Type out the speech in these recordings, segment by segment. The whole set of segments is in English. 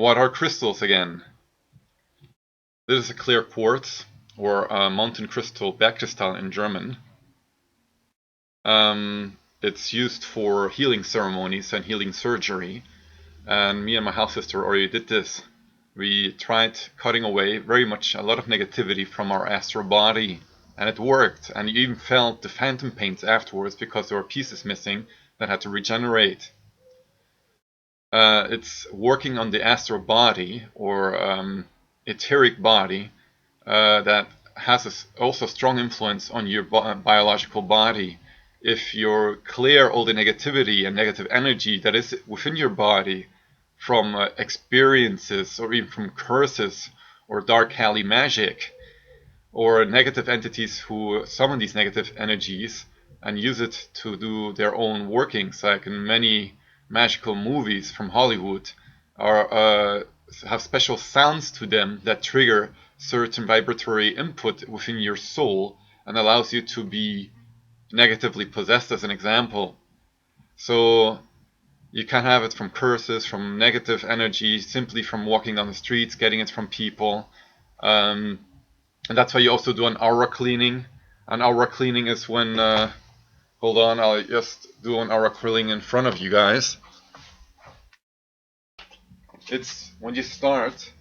What are crystals again? This is a clear quartz, or mountain crystal, Bergkristall in German. It's used for healing ceremonies and healing surgery. And me and my half sister already did this. We tried cutting away a lot of negativity from our astral body. And it worked. And you even felt the phantom pains afterwards because there were pieces missing that had to regenerate. It's working on the astral body, or etheric body, that has also strong influence on your biological body. If you clear all the negativity and negative energy that is within your body from experiences, or even from curses or dark Kali magic, or negative entities who summon these negative energies and use it to do their own workings, like in many magical movies from Hollywood, have special sounds to them that trigger certain vibratory input within your soul and allows you to be negatively possessed, as an example. So you can have it from curses, from negative energy, simply from walking down the streets, getting it from people. And that's why you also do an aura cleaning. An aura cleaning is when, hold on, I'll just do an aura cleaning in front of you guys. It's when you start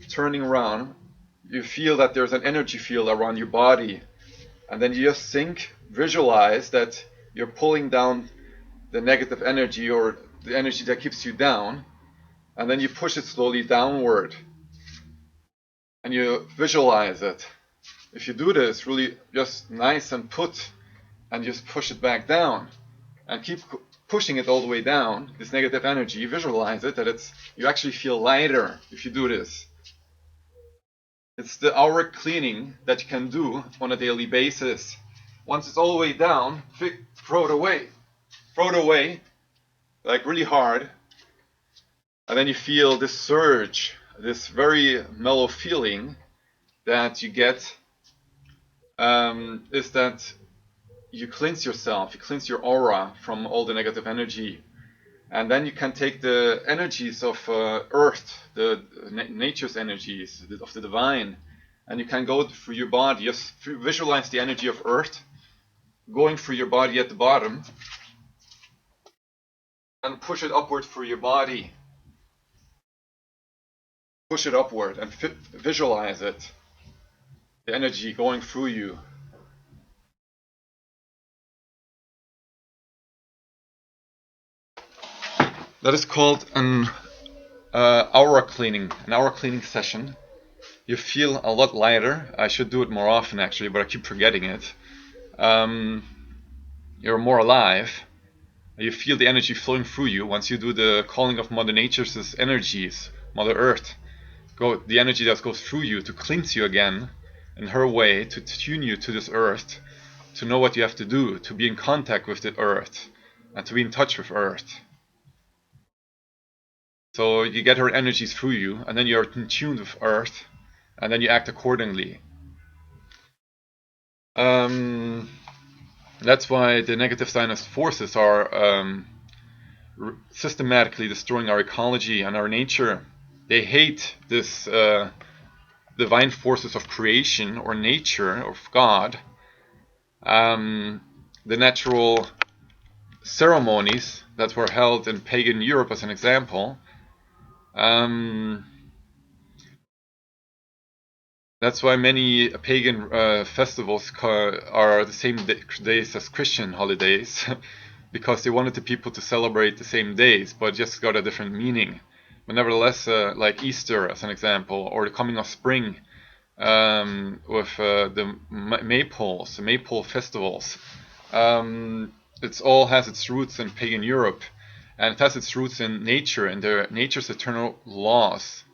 turning around, you feel that there's an energy field around your body. And then you just visualize that you're pulling down the negative energy, or the energy that keeps you down, and then you push it slowly downward. And you visualize it. If you do this really just nice and put, and just push it back down, and keep pushing it all the way down, this negative energy, you visualize it, that you actually feel lighter if you do this. It's the aura cleaning that you can do on a daily basis. Once it's all the way down, throw it away. Throw it away, like really hard. And then you feel this surge, this very mellow feeling that you get, is that you cleanse yourself, you cleanse your aura from all the negative energy. And then you can take the energies of Earth, the nature's energies of the divine, and you can go through your body. Just visualize the energy of Earth going through your body at the bottom, and push it upward through your body. Push it upward and visualize it, the energy going through you. That is called an aura cleaning session. You feel a lot lighter. I should do it more often actually, but I keep forgetting it. You're more alive. You feel the energy flowing through you once you do the calling of Mother Nature's energies, Mother Earth. The energy that goes through you to cleanse you again in her way, to tune you to this earth, to know what you have to do, to be in contact with the earth, and to be in touch with earth. So you get her energies through you, and then you're in tune with earth, and then you act accordingly. That's why the negative Zionist forces are systematically destroying our ecology and our nature. They hate this divine forces of creation, or nature, of God. The natural ceremonies that were held in pagan Europe, as an example. That's why many pagan festivals are the same days as Christian holidays, because they wanted the people to celebrate the same days, but just got a different meaning. But nevertheless, like Easter as an example, or the coming of spring, with the Maypole festivals, it all has its roots in pagan Europe, and it has its roots in nature and nature's eternal laws.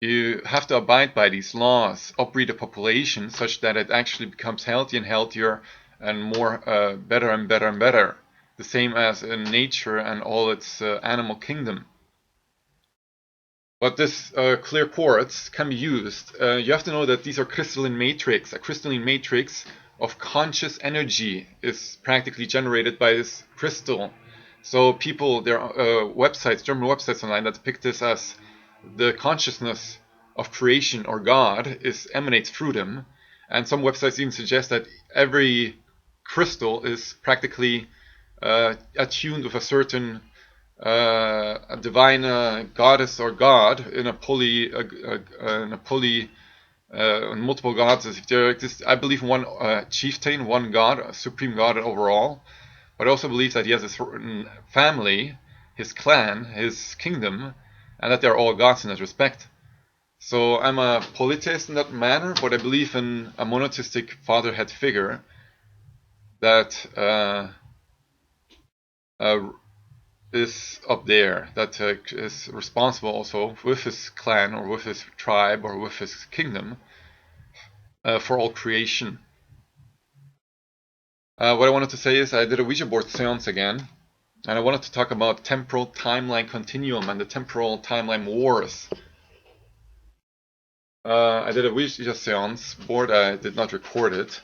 You have to abide by these laws, upbreed a population such that it actually becomes healthy and healthier and more better and better and better. The same as in nature and all its animal kingdom. But this clear quartz can be used. You have to know that these are crystalline matrix. A crystalline matrix of conscious energy is practically generated by this crystal. So people, there are websites, German websites online that depict this as the consciousness of creation or God emanates through them. And some websites even suggest that every crystal is practically attuned with a certain a divine goddess or god in multiple gods. If there exists, I believe, one chieftain, one god, a supreme god overall. But I also believe that he has a certain family, his clan, his kingdom, and that they're all gods in that respect. So I'm a polytheist in that manner, but I believe in a monotheistic fatherhead figure that is up there, that is responsible also with his clan or with his tribe or with his kingdom for all creation. What I wanted to say is I did a Ouija Board Seance again, and I wanted to talk about temporal timeline continuum and the temporal timeline wars. I did a Ouija Seance board, I did not record it,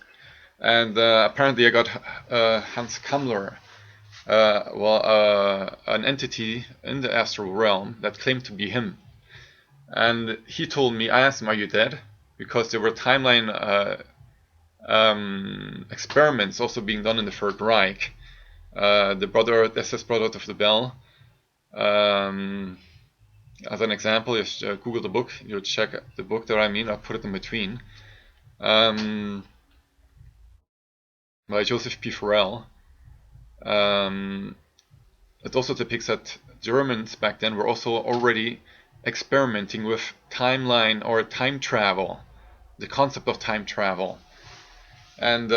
and apparently I got Hans Kammler, an entity in the astral realm that claimed to be him. And he told me, I asked him, are you dead? Because there were timeline experiments also being done in the Third Reich. The SS Brotherhood of the Bell, as an example, if you Google the book, you'll check the book that I mean, I'll put it in between, by Joseph P. Farrell. It also depicts that Germans back then were also already experimenting with timeline or time travel, the concept of time travel. And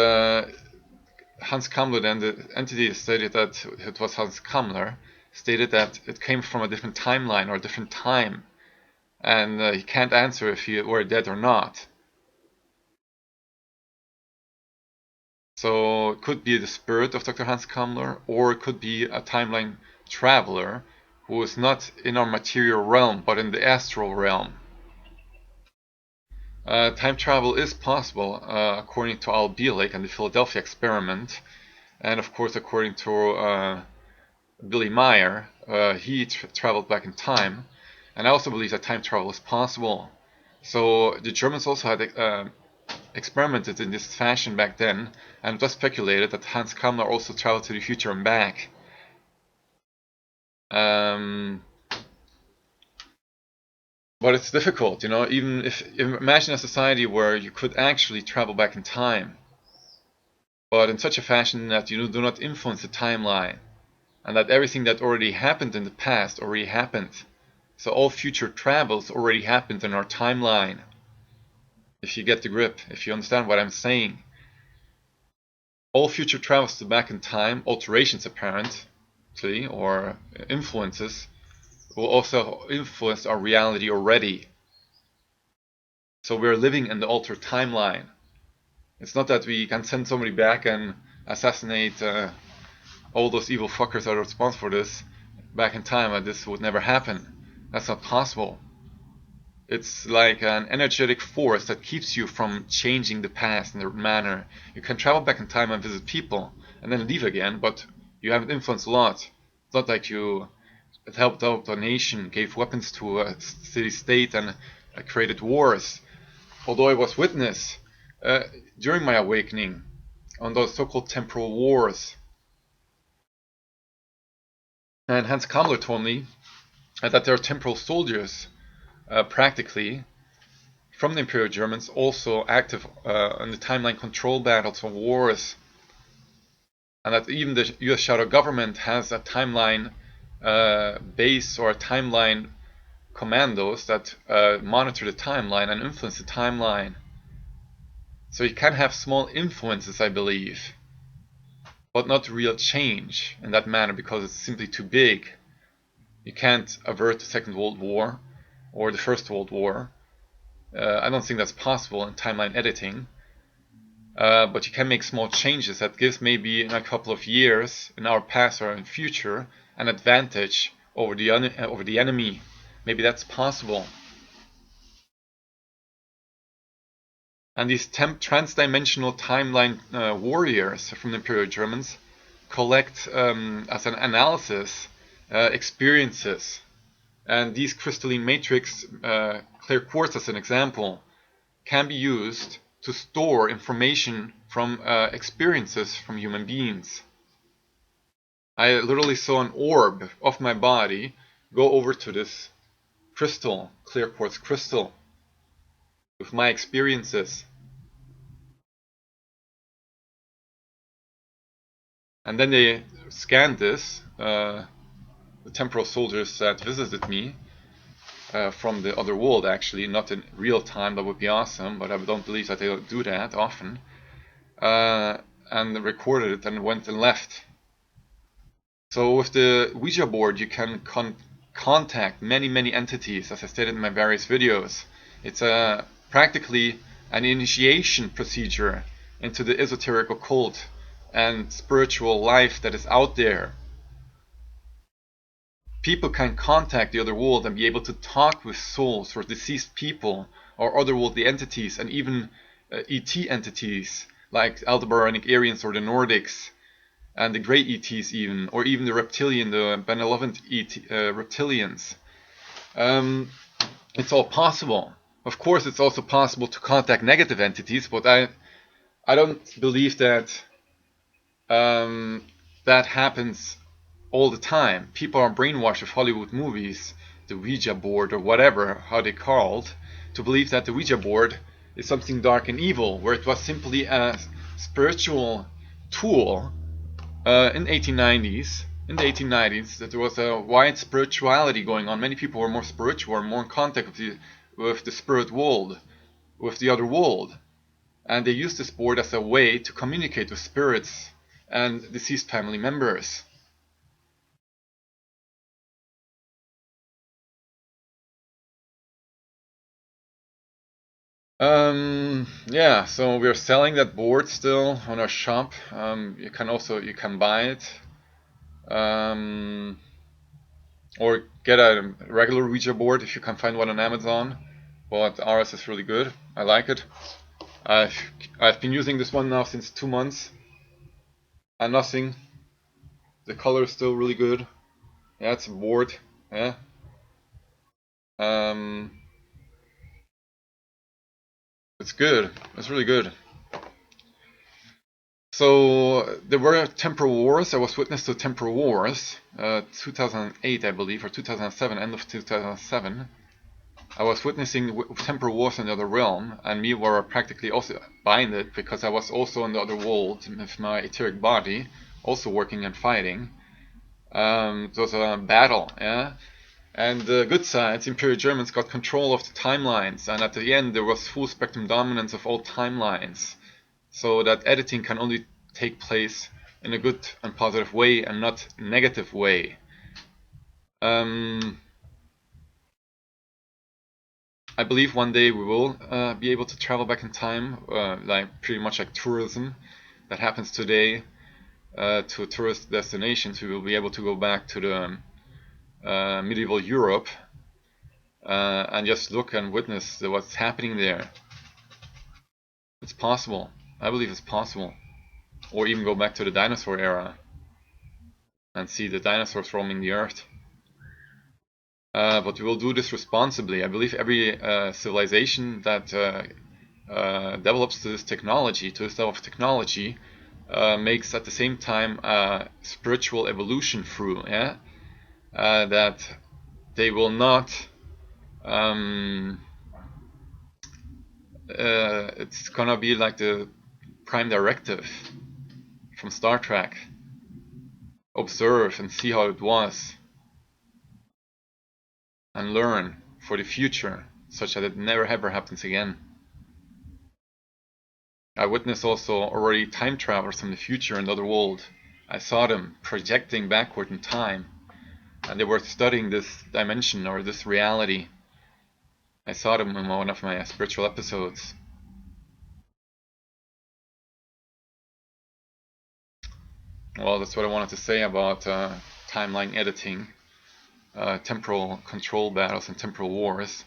Hans Kammler, then the entity stated that it was Hans Kammler, stated that it came from a different timeline or a different time, and he can't answer if he were dead or not. So it could be the spirit of Dr. Hans Kammler, or it could be a timeline traveler who is not in our material realm, but in the astral realm. Time travel is possible, according to Al Bielek and the Philadelphia experiment, and of course according to Billy Meyer, he traveled back in time, and I also believe that time travel is possible. So the Germans also had experimented in this fashion back then, and it was speculated that Hans Kammler also traveled to the future and back. But it's difficult, you know, even if imagine a society where you could actually travel back in time, but in such a fashion that you do not influence the timeline, and that everything that already happened in the past already happened. So all future travels already happened in our timeline. If you get the grip, if you understand what I'm saying. All future travels to back in time, alterations apparently, or influences, will also influence our reality already. So we're living in the altered timeline. It's not that we can send somebody back and assassinate all those evil fuckers that are responsible for this back in time, and this would never happen. That's not possible. It's like an energetic force that keeps you from changing the past in a manner. You can travel back in time and visit people and then leave again, but you haven't influenced a lot. It's not like you helped out a nation, gave weapons to a city-state, and created wars. Although I was witness during my awakening on those so-called temporal wars. And Hans Kammler told me that there are temporal soldiers, practically, from the Imperial Germans, also active in the timeline control battles or wars. And that even the US shadow government has a timeline base or a timeline commandos that monitor the timeline and influence the timeline. So you can have small influences, I believe, but not real change in that manner because it's simply too big. You can't avert the Second World War or the First World War. I don't think that's possible in timeline editing. But you can make small changes that gives maybe in a couple of years in our past or in future an advantage over the enemy. Maybe that's possible. And these trans-dimensional timeline warriors from the Imperial Germans collect as an analysis experiences And these crystalline matrix, clear quartz as an example, can be used to store information from experiences from human beings. I literally saw an orb of my body go over to this crystal, clear quartz crystal, with my experiences. And then they scanned this, the temporal soldiers that visited me, from the other world, actually, not in real time. That would be awesome, but I don't believe that they do that often, and recorded it and went and left. So with the Ouija board you can contact many entities, as I stated in my various videos. It's practically an initiation procedure into the esoteric occult and spiritual life that is out there. People can contact the other world and be able to talk with souls or deceased people or otherworldly entities, and even ET entities like Aldebaranic Aryans or the Nordics and the Grey ETs even, or even the reptilian, the benevolent reptilians. It's all possible. Of course, it's also possible to contact negative entities, but I don't believe that that happens all the time. People are brainwashed with Hollywood movies, the Ouija board or whatever, how they called, to believe that the Ouija board is something dark and evil, where it was simply a spiritual tool in the 1890s, that there was a wide spirituality going on. Many people were more spiritual, or more in contact with the spirit world, with the other world, and they used this board as a way to communicate with spirits and deceased family members. Yeah, so we're selling that board still on our shop. You can buy it, or get a regular Ouija board if you can find one on Amazon. But ours is really good. I like it. I've been using this one now since 2 months, and nothing. The color is still really good. Yeah, it's a board. Yeah. It's good. It's really good. So there were Temporal Wars. I was witness to Temporal Wars, 2008, I believe, or 2007, end of 2007. I was witnessing Temporal Wars in the other realm, and me were practically also binded, because I was also in the other world with my etheric body, also working and fighting. It was a battle, yeah. And the good sides, Imperial Germans, got control of the timelines, and at the end there was full spectrum dominance of all timelines, so that editing can only take place in a good and positive way and not negative way. I believe one day we will be able to travel back in time, like pretty much like tourism that happens today to tourist destinations. We will be able to go back to the medieval Europe and just look and witness what's happening there. It's possible. I believe it's possible. Or even go back to the dinosaur era and see the dinosaurs roaming the earth. But we will do this responsibly. I believe every civilization that develops to this technology, to this level of technology, makes at the same time spiritual evolution through, yeah? That they will not it's gonna be like the prime directive from Star Trek. Observe and see how it was, and learn for the future, such that it never ever happens again. I witnessed also already time travelers from the future in the other world. I saw them projecting backward in time, and they were studying this dimension or this reality. I saw them in one of my spiritual episodes. Well, that's what I wanted to say about timeline editing, temporal control battles and temporal wars,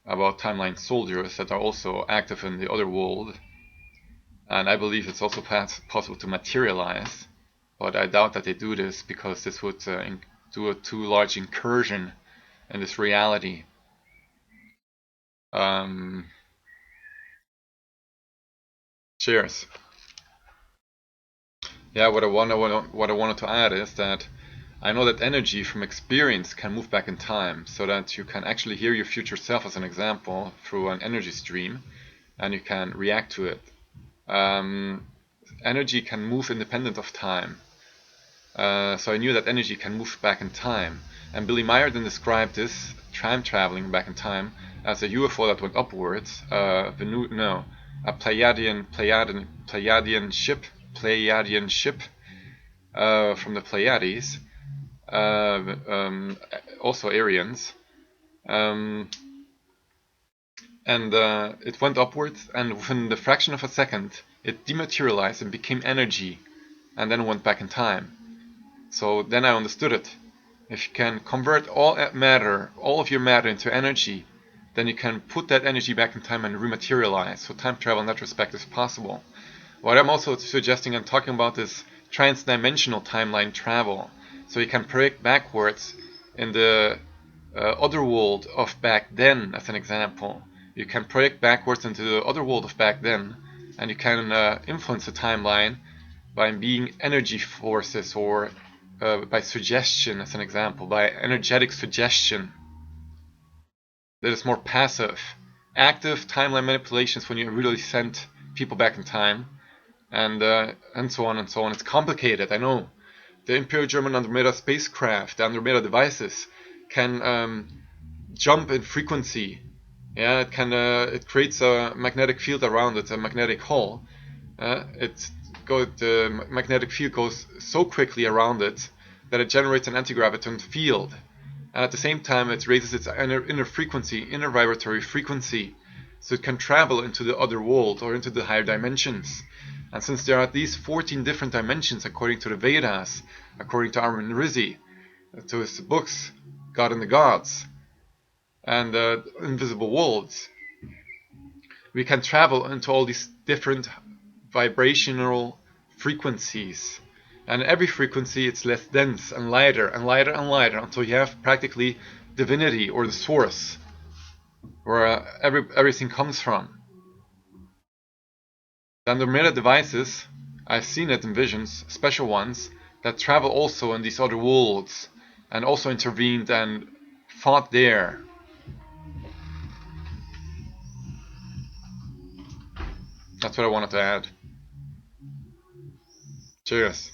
about timeline soldiers that are also active in the other world. And I believe it's also possible to materialize, but I doubt that they do this, because this would do a too large incursion in this reality. Cheers. Yeah, what I wanted to add is that I know that energy from experience can move back in time, so that you can actually hear your future self, as an example, through an energy stream, and you can react to it. Energy can move independent of time. So I knew that energy can move back in time. And Billy Meyer then described this time traveling back in time as a UFO that went upwards, a Pleiadian ship from the Pleiades, also Aryans, and it went upwards, and within the fraction of a second, it dematerialized and became energy, and then went back in time. So then I understood it. If you can convert all matter, all of your matter into energy, then you can put that energy back in time and rematerialize. So time travel in that respect is possible. What I'm also suggesting and talking about is trans-dimensional timeline travel. So you can project backwards in the other world of back then, as an example. You can project backwards into the other world of back then, and you can influence the timeline by being energy forces, or by suggestion, as an example, by energetic suggestion. That is more passive. Active timeline manipulations when you really send people back in time, and so on and so on. It's complicated, I know. The Imperial German Andromeda spacecraft, the Andromeda devices, can jump in frequency. Yeah, it creates a magnetic field around it, a magnetic hull. The magnetic field goes so quickly around it that it generates an anti-graviton field. And at the same time, it raises its inner frequency, inner vibratory frequency, so it can travel into the other world or into the higher dimensions. And since there are at least 14 different dimensions according to the Vedas, according to Armin Rizzi, to his books, God and the Gods, and Invisible Worlds, we can travel into all these different vibrational frequencies. And every frequency, it's less dense and lighter and lighter and lighter until you have practically divinity, or the source, where everything comes from. The Andromeda devices, I've seen it in visions, special ones, that travel also in these other worlds, and also intervened and fought there. That's what I wanted to add. Cheers.